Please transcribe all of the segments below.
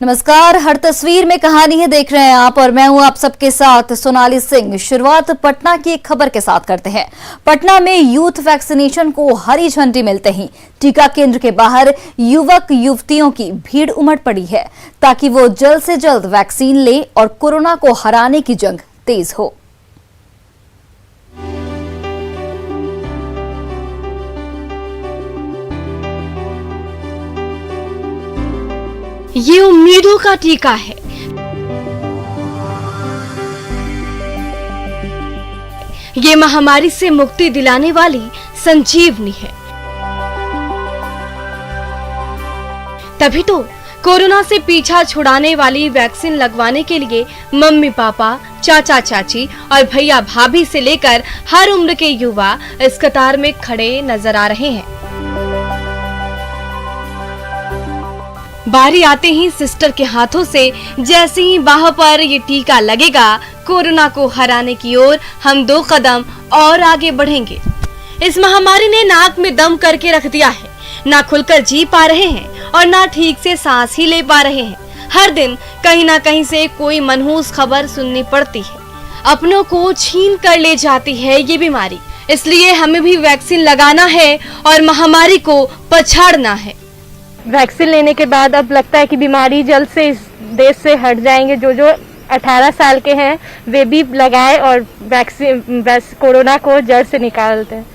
नमस्कार, हर तस्वीर में कहानी है देख रहे हैं आप और मैं हूं आप सबके साथ सोनाली सिंह। शुरुआत पटना की एक खबर के साथ करते हैं। पटना में यूथ वैक्सीनेशन को हरी झंडी मिलते ही टीका केंद्र के बाहर युवक युवतियों की भीड़ उमड़ पड़ी है ताकि वो जल्द से जल्द वैक्सीन ले और कोरोना को हराने की जंग तेज हो। ये उम्मीदों का टीका है। ये महामारी से मुक्ति दिलाने वाली संजीवनी है। तभी तो कोरोना से पीछा छुड़ाने वाली वैक्सीन लगवाने के लिए मम्मी पापा, चाचा चाची और भैया भाभी से लेकर हर उम्र के युवा इस कतार में खड़े नजर आ रहे हैं। बारी आते ही सिस्टर के हाथों से जैसे ही बाह पर ये टीका लगेगा, कोरोना को हराने की ओर हम 2 कदम और आगे बढ़ेंगे। इस महामारी ने नाक में दम करके रख दिया है। ना खुलकर जी पा रहे हैं और ना ठीक से सांस ही ले पा रहे हैं। हर दिन कहीं ना कहीं से कोई मनहूस खबर सुननी पड़ती है। अपनों को छीन कर ले जाती है ये बीमारी। इसलिए हमें भी वैक्सीन लगाना है और महामारी को पछाड़ना है। वैक्सीन लेने के बाद अब लगता है कि बीमारी जल्द से इस देश से हट जाएंगे। जो 18 साल के हैं वे भी लगाए और वैक्सीन कोरोना को जड़ से निकालते हैं।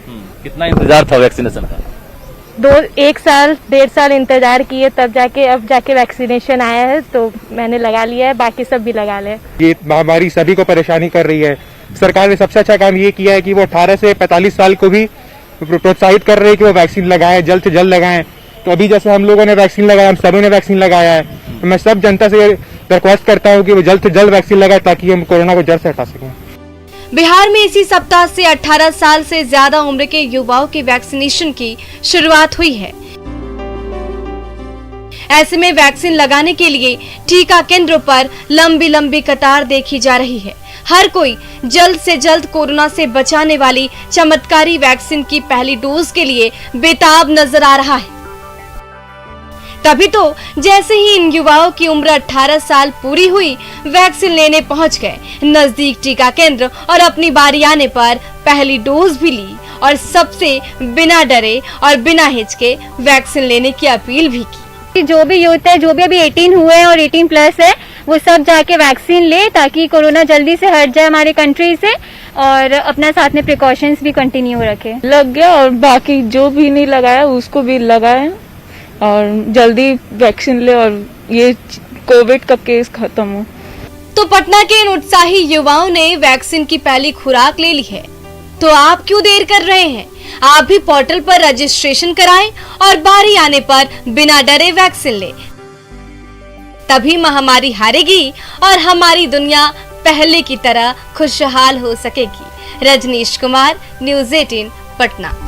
कितना इंतजार था वैक्सीनेशन का? 1 साल 1.5 साल इंतजार किए, तब जाके अब जाके वैक्सीनेशन आया है, तो मैंने लगा लिया है। बाकी सब भी लगा ले। ये महामारी सभी को परेशानी कर रही है। सरकार ने सबसे अच्छा काम ये किया है कि वो 18 से 45 साल को भी प्रोत्साहित कर रहे हैं कि वो वैक्सीन लगाएं, जल्द से जल्द लगाएं। तो अभी जैसे हम लोगों ने वैक्सीन लगाया, हम सभी ने वैक्सीन लगाया है, तो मैं सब जनता से रिक्वेस्ट करता हूं कि वो जल्द से जल्द वैक्सीन लगाए ताकि हम कोरोना को जड़ से हटा सकें। बिहार में इसी सप्ताह से 18 साल से ज्यादा उम्र के युवाओं की वैक्सीनेशन की शुरुआत हुई है। ऐसे में वैक्सीन लगाने के लिए टीका केंद्रों पर लंबी लंबी कतार देखी जा रही है। हर कोई जल्द से जल्द कोरोना से बचाने वाली चमत्कारी वैक्सीन की पहली डोज के लिए बेताब नजर आ रहा है। तभी तो जैसे ही इन युवाओं की उम्र 18 साल पूरी हुई, वैक्सीन लेने पहुंच गए नजदीक टीका केंद्र और अपनी बारी आने पर पहली डोज भी ली और सबसे बिना डरे और बिना हिचके वैक्सीन लेने की अपील भी की। जो भी यूथ है, जो भी अभी 18 हुए हैं और 18 प्लस है, वो सब जाके वैक्सीन ले ताकि कोरोना जल्दी से हट जाए हमारे कंट्री से, और अपना साथ में प्रिकॉशंस भी कंटिन्यू रखे। लग गया और बाकी जो भी नहीं लगाया उसको भी लगाए और जल्दी वैक्सीन ले और ये कोविड का केस खत्म हो। तो पटना के इन उत्साही युवाओं ने वैक्सीन की पहली खुराक ले ली है। तो आप क्यों देर कर रहे हैं? आप भी पोर्टल पर रजिस्ट्रेशन कराएं और बारी आने पर बिना डरे वैक्सीन ले। तभी महामारी हारेगी और हमारी दुनिया पहले की तरह खुशहाल हो सकेगी। रजनीश कुमार, न्यूज़ 18 पटना।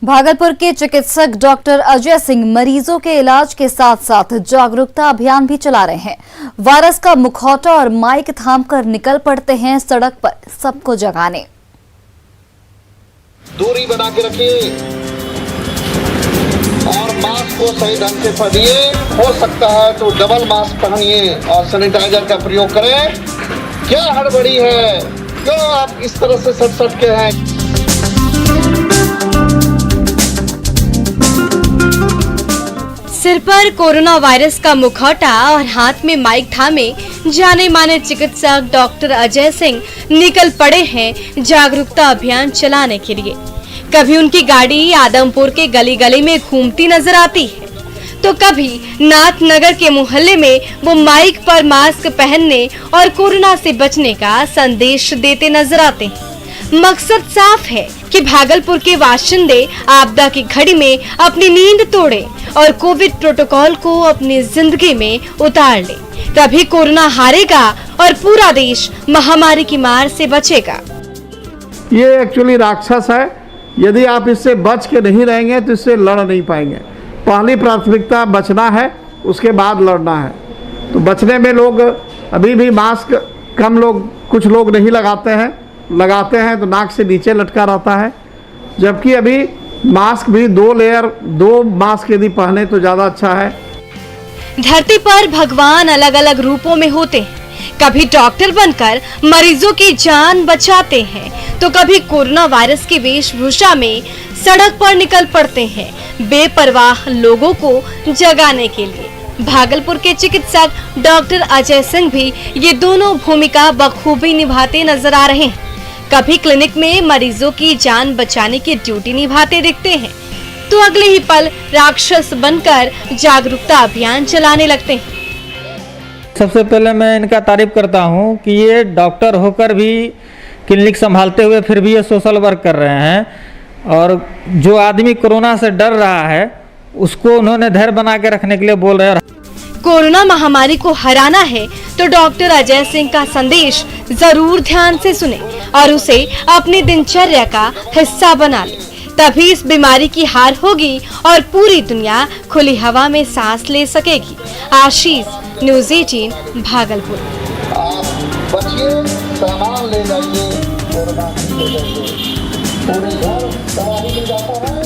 भागलपुर के चिकित्सक डॉक्टर अजय सिंह मरीजों के इलाज के साथ साथ जागरूकता अभियान भी चला रहे हैं। वायरस का मुखौटा और माइक थामकर निकल पड़ते हैं सड़क पर सबको जगाने। दूरी बना के रखिए और मास्क को सही ढंग से पहनिए। हो सकता है तो डबल मास्क पहनिए और सैनिटाइजर का प्रयोग करें। क्या हड़बड़ी है? क्यों आप इस तरह से सट के हैं? सिर पर कोरोना वायरस का मुखौटा और हाथ में माइक थामे जाने माने चिकित्सक डॉक्टर अजय सिंह निकल पड़े हैं जागरूकता अभियान चलाने के लिए। कभी उनकी गाड़ी आदमपुर के गली गली में घूमती नजर आती है, तो कभी नाथनगर के मोहल्ले में वो माइक पर मास्क पहनने और कोरोना से बचने का संदेश देते नजर आते हैं। मकसद साफ है कि भागलपुर के बाशिंदे आपदा की घड़ी में अपनी नींद तोड़े और कोविड प्रोटोकॉल को अपनी जिंदगी में उतार ले। तभी कोरोना हारेगा और पूरा देश महामारी की मार से बचेगा। ये एक्चुअली राक्षस है। यदि आप इससे बच के नहीं रहेंगे तो इससे लड़ नहीं पाएंगे। पहली प्राथमिकता बचना है, उसके बाद लड़ना है। तो बचने में लोग अभी भी मास्क कम लोग, कुछ लोग नहीं लगाते हैं तो नाक से नीचे लटका रहता है। जबकि अभी मास्क भी 2 लेयर 2 मास्क यदि पहने तो ज़्यादा अच्छा है। धरती पर भगवान अलग अलग रूपों में होते हैं। कभी डॉक्टर बनकर मरीजों की जान बचाते हैं तो कभी कोरोना वायरस की वेशभूषा में सड़क पर निकल पड़ते हैं बेपरवाह लोगों को जगाने के लिए। भागलपुर के चिकित्सक डॉक्टर अजय सिंह भी ये दोनों भूमिका बखूबी निभाते नजर आ रहे हैं। कभी क्लिनिक में मरीजों की जान बचाने की ड्यूटी निभाते दिखते हैं तो अगले ही पल राक्षस बनकर जागरूकता अभियान चलाने लगते हैं। सबसे पहले मैं इनका तारीफ करता हूं कि ये डॉक्टर होकर भी क्लिनिक संभालते हुए फिर भी ये सोशल वर्क कर रहे हैं और जो आदमी कोरोना से डर रहा है उसको उन्होंने धैर्य बना के रखने के लिए बोल रहे हैं। कोरोना महामारी को हराना है तो डॉक्टर अजय सिंह का संदेश जरूर ध्यान से सुने और उसे अपनी दिनचर्या का हिस्सा बना ले, तभी इस बीमारी की हार होगी और पूरी दुनिया खुली हवा में सांस ले सकेगी। आशीष, न्यूज़ 18, भागलपुर। आप बचिए, सामान ले जाइए, कोरोना ले जाइए, पूरे घर दवाई ले जाता है।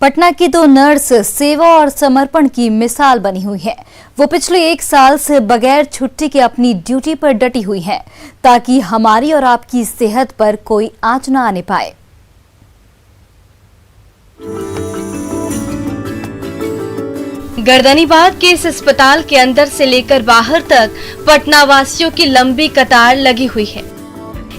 पटना की 2 नर्स सेवा और समर्पण की मिसाल बनी हुई है। वो पिछले 1 साल से बगैर छुट्टी के अपनी ड्यूटी पर डटी हुई हैं, ताकि हमारी और आपकी सेहत पर कोई आंच न आने पाए। गर्दनीबाग के इस अस्पताल के अंदर से लेकर बाहर तक पटना वासियों की लंबी कतार लगी हुई है।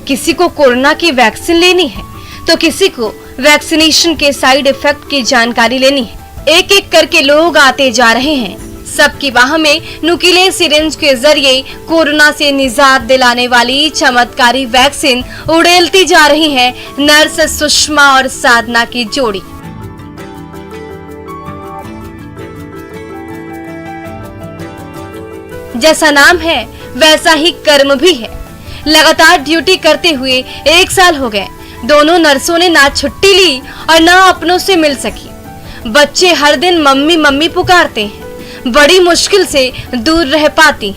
किसी को कोरोना की वैक्सीन लेनी है तो किसी को वैक्सीनेशन के साइड इफेक्ट की जानकारी लेनी है। एक एक करके लोग आते जा रहे हैं। सबकी बाह में नुकीले सिरिंज के जरिए कोरोना से निजात दिलाने वाली चमत्कारी वैक्सीन उड़ेलती जा रही है नर्स सुषमा और साधना की जोड़ी। जैसा नाम है वैसा ही कर्म भी है। लगातार ड्यूटी करते हुए 1 साल हो गए। दोनों नर्सों ने ना छुट्टी ली और ना अपनों से मिल सकी। बच्चे हर दिन मम्मी मम्मी पुकारते हैं, बड़ी मुश्किल से दूर रह पाती।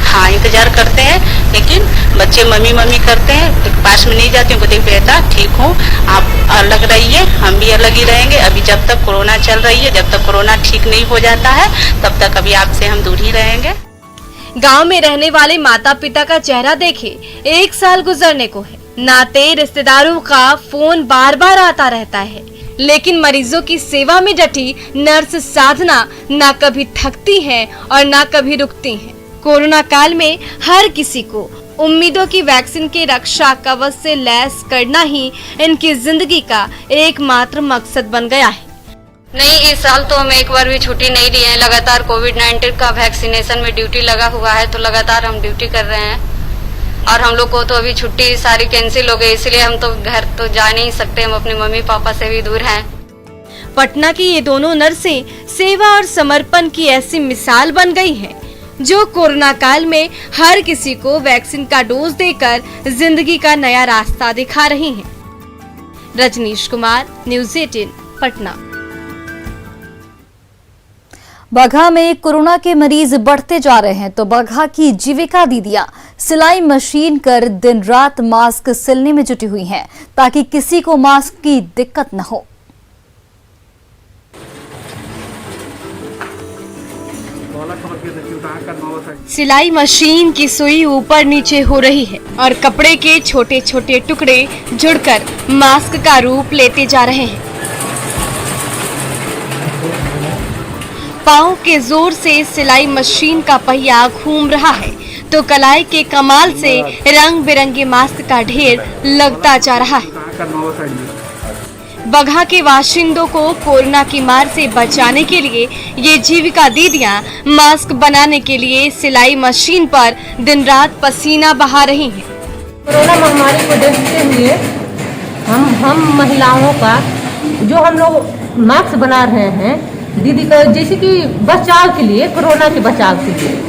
हाँ, इंतजार करते हैं लेकिन बच्चे मम्मी मम्मी करते हैं तो पास में नहीं जाते। बोलते बेटा ठीक हो, आप अलग रहिए, हम भी अलग ही रहेंगे। अभी जब तक कोरोना चल रही है, जब तक कोरोना ठीक नहीं हो जाता है तब तक अभी आपसे हम दूर ही रहेंगे। गांव में रहने वाले माता पिता का चेहरा देखे 1 साल गुजरने को है। नाते रिश्तेदारों का फोन बार बार आता रहता है, लेकिन मरीजों की सेवा में डटी नर्स साधना ना कभी थकती हैं और ना कभी रुकती हैं। कोरोना काल में हर किसी को उम्मीदों की वैक्सीन के रक्षा कवच से लैस करना ही इनकी जिंदगी का एकमात्र मकसद बन गया है। नहीं, इस साल तो हम एक बार भी छुट्टी नहीं लिए हैं। लगातार कोविड-19 का वैक्सीनेशन में ड्यूटी लगा हुआ है तो लगातार हम ड्यूटी कर रहे हैं और हम लोग को तो अभी छुट्टी सारी कैंसिल हो गई, इसलिए हम तो घर तो जा नहीं सकते। हम अपने मम्मी पापा से भी दूर हैं। पटना की ये दोनों नर्सें सेवा और समर्पण की ऐसी मिसाल बन गई हैं, जो कोरोना काल में हर किसी को वैक्सीन का डोज देकर जिंदगी का नया रास्ता दिखा रही हैं। रजनीश कुमार, न्यूज़ 18, पटना। बगहा में कोरोना के मरीज बढ़ते जा रहे हैं तो बगहा की जीविका दीदियां सिलाई मशीन कर दिन रात मास्क सिलने में जुटी हुई हैं, ताकि किसी को मास्क की दिक्कत न हो। सिलाई मशीन की सुई ऊपर नीचे हो रही है और कपड़े के छोटे छोटे टुकड़े जुड़कर मास्क का रूप लेते जा रहे हैं। पाँव के जोर से सिलाई मशीन का पहिया घूम रहा है तो कलाई के कमाल से रंग बिरंगे मास्क का ढेर लगता जा रहा है। बगहा के बाशिंदों को कोरोना की मार से बचाने के लिए ये जीविका दीदियां मास्क बनाने के लिए सिलाई मशीन पर दिन रात पसीना बहा रही हैं। कोरोना महामारी को देखते हुए हम महिलाओं का जो हम लोग मास्क बना रहे हैं दीदी का, जैसे कि बचाव के लिए, कोरोना के बचाव के लिए।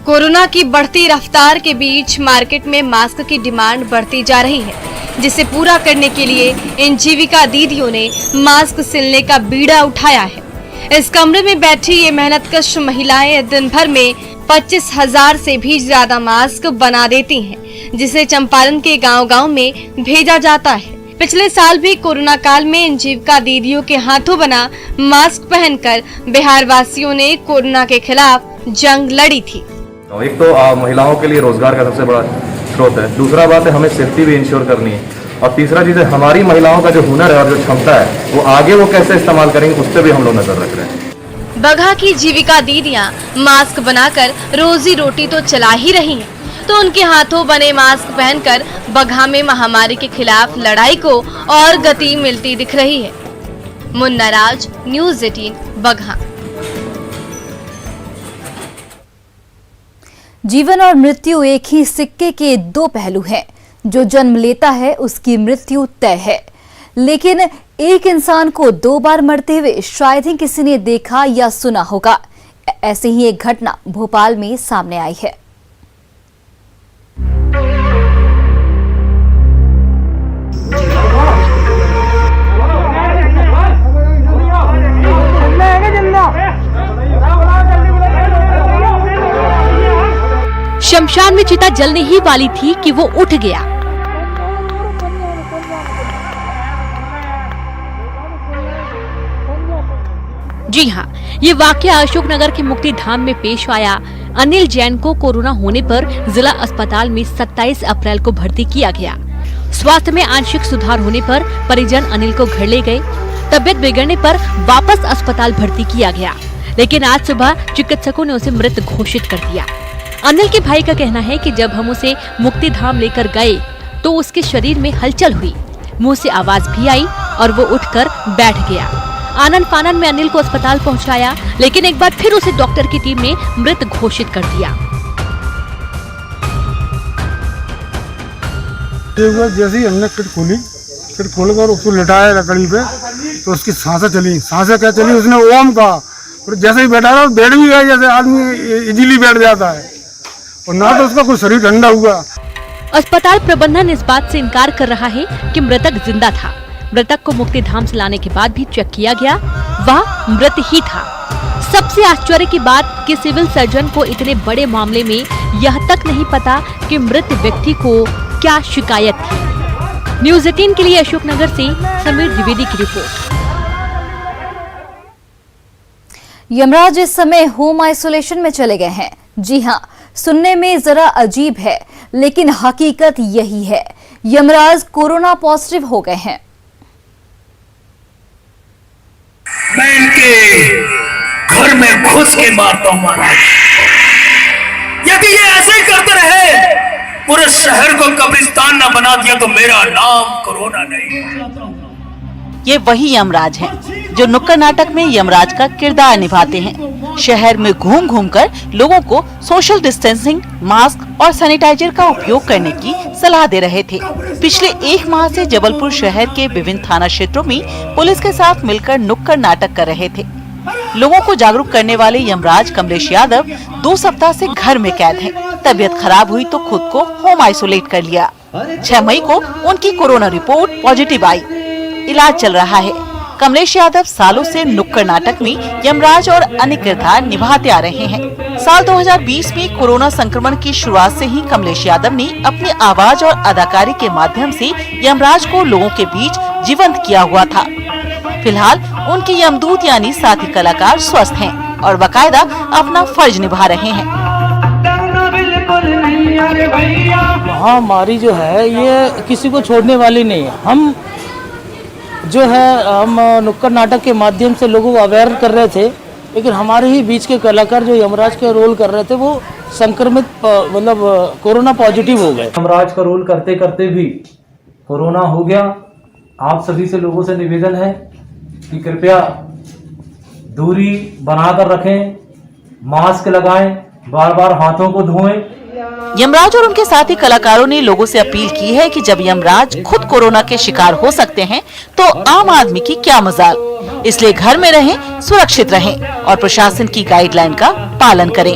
कोरोना की बढ़ती रफ्तार के बीच मार्केट में मास्क की डिमांड बढ़ती जा रही है, जिसे पूरा करने के लिए इन जीविका दीदियों ने मास्क सिलने का बीड़ा उठाया है। इस कमरे में बैठी ये मेहनतकश महिलाएं दिन भर में 25,000 से भी ज्यादा मास्क बना देती हैं, जिसे चंपारण के गांव-गांव में भेजा जाता है। पिछले साल भी कोरोना काल में इन जीविका दीदियों के हाथों बना मास्क पहनकर बिहार वासियों ने कोरोना के खिलाफ जंग लड़ी थी। एक तो महिलाओं के लिए रोजगार का सबसे बड़ा स्रोत है, दूसरा बात है हमें सेफ्टी भी इंश्योर करनी है, और तीसरा चीज है हमारी महिलाओं का जो हुनर है और जो क्षमता है वो आगे वो कैसे इस्तेमाल करेंगे उस पर भी हम लोग नजर रख रहे हैं। बगहा की जीविका दीदियां मास्क बनाकर रोजी रोटी तो चला ही रही हैं, तो उनके हाथों बने मास्क पहनकर बगहा में महामारी के खिलाफ लड़ाई को और गति मिलती दिख रही है। मुन्ना राज, न्यूज़ 18 बगहा। जीवन और मृत्यु एक ही सिक्के के दो पहलू हैं। जो जन्म लेता है उसकी मृत्यु तय है, लेकिन एक इंसान को 2 बार मरते हुए शायद ही किसी ने देखा या सुना होगा। ऐसे ही एक घटना भोपाल में सामने आई है। शमशान में चिता जलने ही वाली थी कि वो उठ गया। जी हाँ, ये वाकया अशोकनगर के मुक्ति धाम में पेश आया। अनिल जैन को कोरोना होने पर जिला अस्पताल में 27 अप्रैल को भर्ती किया गया। स्वास्थ्य में आंशिक सुधार होने पर परिजन अनिल को घर ले गए। तबियत बिगड़ने पर वापस अस्पताल भर्ती किया गया, लेकिन आज सुबह चिकित्सकों ने उसे मृत घोषित कर दिया। अनिल के भाई का कहना है कि जब हम उसे मुक्ति धाम लेकर गए तो उसके शरीर में हलचल हुई, मुंह से आवाज भी आई और वो उठकर बैठ गया। आनन फानन में अनिल को अस्पताल पहुंचाया, लेकिन एक बार फिर उसे डॉक्टर की टीम ने मृत घोषित कर दिया। जैसे ही हमने किट खोलकर उसको लिटाया लकड़ी पे, तो उसकी सांसें क्या चली, उसने ओम कहा और जैसे ही बैठा था बैठ भी गया, जैसे आदमी इजीली बैठ जाता है, और ना तो उसका कोई शरीर ठंडा हुआ। अस्पताल प्रबंधन इस बात से इनकार कर रहा है कि मृतक जिंदा था। मृतक को मुक्ति धाम से लाने के बाद भी चेक किया गया, वह मृत ही था। सबसे आश्चर्य की बात कि सिविल सर्जन को इतने बड़े मामले में यह तक नहीं पता कि मृत व्यक्ति को क्या शिकायत थी। न्यूज़ 18 के लिए अशोकनगर से समीर द्विवेदी की रिपोर्ट। यमराज इस समय होम आइसोलेशन में चले गए हैं। जी हाँ, सुनने में जरा अजीब है, लेकिन हकीकत यही है। यमराज कोरोना पॉजिटिव हो गए हैं। मैं इनके घर में घुस के मारता हूं महाराज। यदि ये ऐसे ही करते रहे, पूरे शहर को कब्रिस्तान न बना दिया तो मेरा नाम कोरोना नहीं। ये वही यमराज हैं जो नुक्कड़ नाटक में यमराज का किरदार निभाते हैं। शहर में घूम घूम कर लोगों को सोशल डिस्टेंसिंग, मास्क और सैनिटाइजर का उपयोग करने की सलाह दे रहे थे। पिछले 1 माह से जबलपुर शहर के विभिन्न थाना क्षेत्रों में पुलिस के साथ मिलकर नुक्कड़ नाटक कर रहे थे। लोगों को जागरूक करने वाले यमराज कमलेश यादव 2 सप्ताह से घर में कैद हैं। तबीयत खराब हुई तो खुद को होम आइसोलेट कर लिया। 6 मई को उनकी कोरोना रिपोर्ट पॉजिटिव आई। इलाज चल रहा है। कमलेश यादव सालों से नुक्कड़ नाटक में यमराज और अन्य किरदार निभाते आ रहे हैं। साल 2020 में कोरोना संक्रमण की शुरुआत से ही कमलेश यादव ने अपनी आवाज और अदाकारी के माध्यम से यमराज को लोगों के बीच जीवंत किया हुआ था। फिलहाल उनके यमदूत यानी साथी कलाकार स्वस्थ हैं और बाकायदा अपना फर्ज निभा रहे हैं। महामारी जो है ये किसी को छोड़ने वाली नहीं है। हम नुक्कड़ नाटक के माध्यम से लोगों को अवेयर कर रहे थे, लेकिन हमारे ही बीच के कलाकार जो यमराज का रोल कर रहे थे वो संक्रमित कोरोना पॉजिटिव हो गए। यमराज का रोल करते करते भी कोरोना हो गया। आप सभी से लोगों से निवेदन है कि कृपया दूरी बनाकर रखें, मास्क लगाएं, बार बार हाथों को धोएं। यमराज और उनके साथी कलाकारों ने लोगों से अपील की है कि जब यमराज खुद कोरोना के शिकार हो सकते हैं तो आम आदमी की क्या मजाल। इसलिए घर में रहें, सुरक्षित रहें और प्रशासन की गाइडलाइन का पालन करें।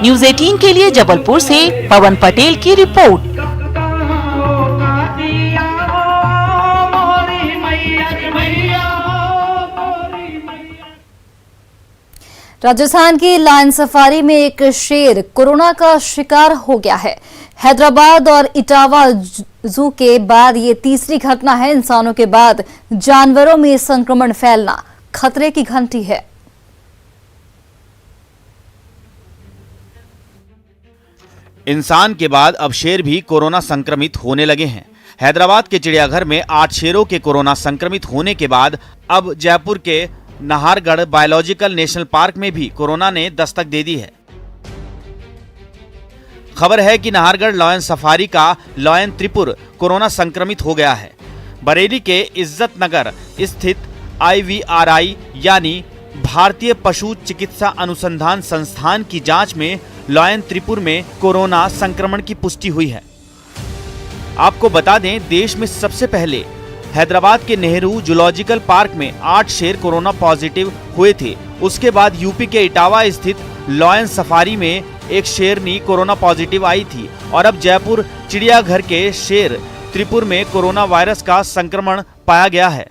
न्यूज़ 18 के लिए जबलपुर से पवन पटेल की रिपोर्ट। राजस्थान की लायन सफारी में एक शेर कोरोना का शिकार हो गया है। हैदराबाद और इटावा जू के बाद ये तीसरी घटना है। इंसानों के बाद जानवरों में संक्रमण फैलना खतरे की घंटी है। इंसान के बाद अब शेर भी कोरोना संक्रमित होने लगे हैं। हैदराबाद के चिड़ियाघर में 8 शेरों के कोरोना संक्रमित होने के बाद अब जयपुर के नाहरगढ़ बायोलॉजिकल नेशनल पार्क में भी कोरोना ने दस्तक दे दी है। खबर है कि नाहरगढ़ लायन सफारी का लायन त्रिपुर कोरोना संक्रमित हो गया है। बरेली के इज्जत नगर स्थित IVRI यानी भारतीय पशु चिकित्सा अनुसंधान संस्थान की जांच में लायन त्रिपुर में कोरोना संक्रमण की पुष्टि हुई है। आपको बता दें, देश में सबसे पहले हैदराबाद के नेहरू जूलॉजिकल पार्क में 8 शेर कोरोना पॉजिटिव हुए थे। उसके बाद यूपी के इटावा स्थित लायन सफारी में एक शेरनी कोरोना पॉजिटिव आई थी और अब जयपुर चिड़ियाघर के शेर त्रिपुर में कोरोना वायरस का संक्रमण पाया गया है।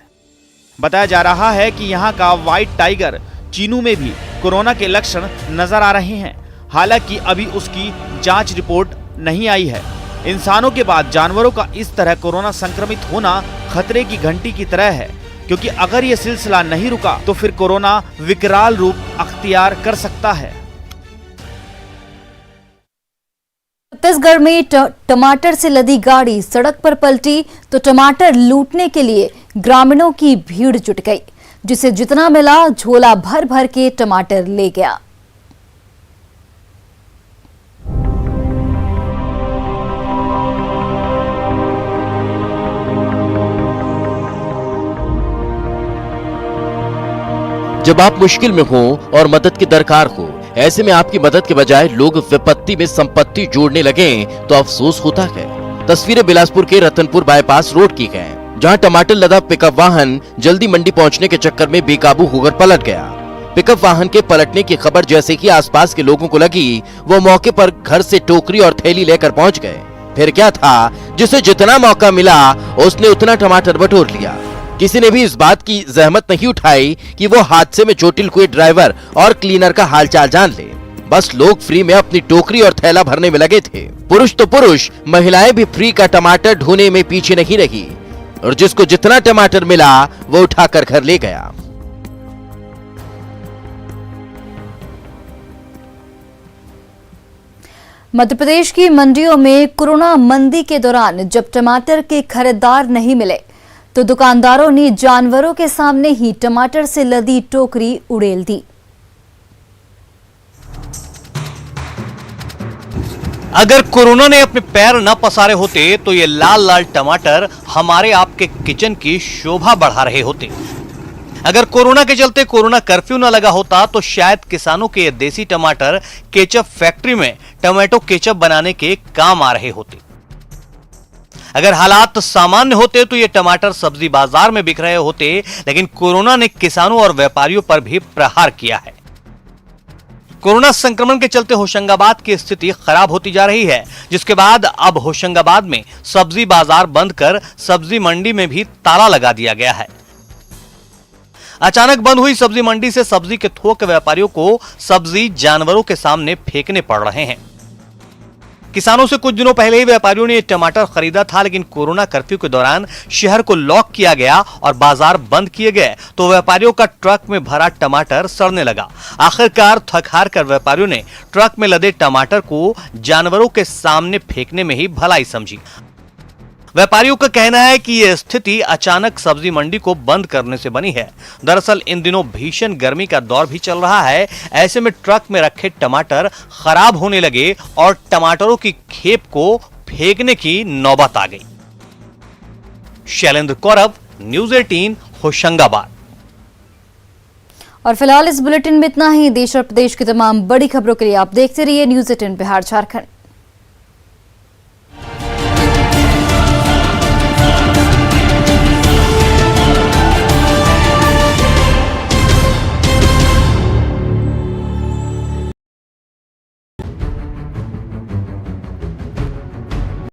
बताया जा रहा है कि यहाँ का व्हाइट टाइगर चीनू में भी कोरोना के लक्षण नजर आ रहे हैं। हालांकि अभी उसकी जांच रिपोर्ट नहीं आई है। इंसानों के बाद जानवरों का इस तरह कोरोना संक्रमित होना खतरे की घंटी की तरह है, क्योंकि अगर ये सिलसिला नहीं रुका तो फिर कोरोना विकराल रूप अख्तियार कर सकता है। छत्तीसगढ़ में टमाटर से लदी गाड़ी सड़क पर पलटी तो टमाटर लूटने के लिए ग्रामीणों की भीड़ जुट गई, जिसे जितना मिला झोला भर भर के टमाटर ले गया। जब आप मुश्किल में हो और मदद की दरकार हो, ऐसे में आपकी मदद के बजाय लोग विपत्ति में संपत्ति जोड़ने लगे तो अफसोस होता है। तस्वीरें बिलासपुर के रतनपुर बाईपास रोड की हैं, जहां टमाटर लदा पिकअप वाहन जल्दी मंडी पहुंचने के चक्कर में बेकाबू होकर पलट गया। पिकअप वाहन के पलटने की खबर जैसे कि आसपास के लोगों को लगी, वो मौके पर घर से टोकरी और थैली लेकर पहुंच गए। फिर क्या था, जिसे जितना मौका मिला उसने उतना टमाटर बटोर लिया। किसी ने भी इस बात की जहमत नहीं उठाई कि वो हादसे में चोटिल हुए ड्राइवर और क्लीनर का हालचाल जान ले। बस लोग फ्री में अपनी टोकरी और थैला भरने में लगे थे। पुरुष तो पुरुष, महिलाएं भी फ्री का टमाटर ढोने में पीछे नहीं रही और जिसको जितना टमाटर मिला वो उठाकर घर ले गया। मध्य प्रदेश की मंडियों में कोरोना मंदी के दौरान जब टमाटर के खरीदार नहीं मिले तो दुकानदारों ने जानवरों के सामने ही टमाटर से लदी टोकरी उड़ेल दी। अगर कोरोना ने अपने पैर न पसारे होते तो ये लाल लाल टमाटर हमारे आपके किचन की शोभा बढ़ा रहे होते। अगर कोरोना के चलते कोरोना कर्फ्यू न लगा होता तो शायद किसानों के ये देसी टमाटर केचप फैक्ट्री में टमाटो केचप बनाने के काम आ रहे होते। अगर हालात सामान्य होते तो ये टमाटर सब्जी बाजार में बिक रहे होते, लेकिन कोरोना ने किसानों और व्यापारियों पर भी प्रहार किया है। कोरोना संक्रमण के चलते होशंगाबाद की स्थिति खराब होती जा रही है, जिसके बाद अब होशंगाबाद में सब्जी बाजार बंद कर सब्जी मंडी में भी ताला लगा दिया गया है। अचानक बंद हुई सब्जी मंडी से सब्जी के थोक व्यापारियों को सब्जी जानवरों के सामने फेंकने पड़ रहे हैं। किसानों से कुछ दिनों पहले ही व्यापारियों ने टमाटर खरीदा था, लेकिन कोरोना कर्फ्यू के दौरान शहर को लॉक किया गया और बाजार बंद किए गए तो व्यापारियों का ट्रक में भरा टमाटर सड़ने लगा। आखिरकार थक हार कर व्यापारियों ने ट्रक में लदे टमाटर को जानवरों के सामने फेंकने में ही भलाई समझी। व्यापारियों का कहना है कि यह स्थिति अचानक सब्जी मंडी को बंद करने से बनी है। दरअसल इन दिनों भीषण गर्मी का दौर भी चल रहा है। ऐसे में ट्रक में रखे टमाटर खराब होने लगे और टमाटरों की खेप को फेंकने की नौबत आ गई। शैलेंद्र कौरव, न्यूज़ 18, होशंगाबाद। और फिलहाल इस बुलेटिन में इतना ही। देश और प्रदेश की तमाम बड़ी खबरों के लिए आप देखते रहिए न्यूज़ 18 बिहार झारखंड।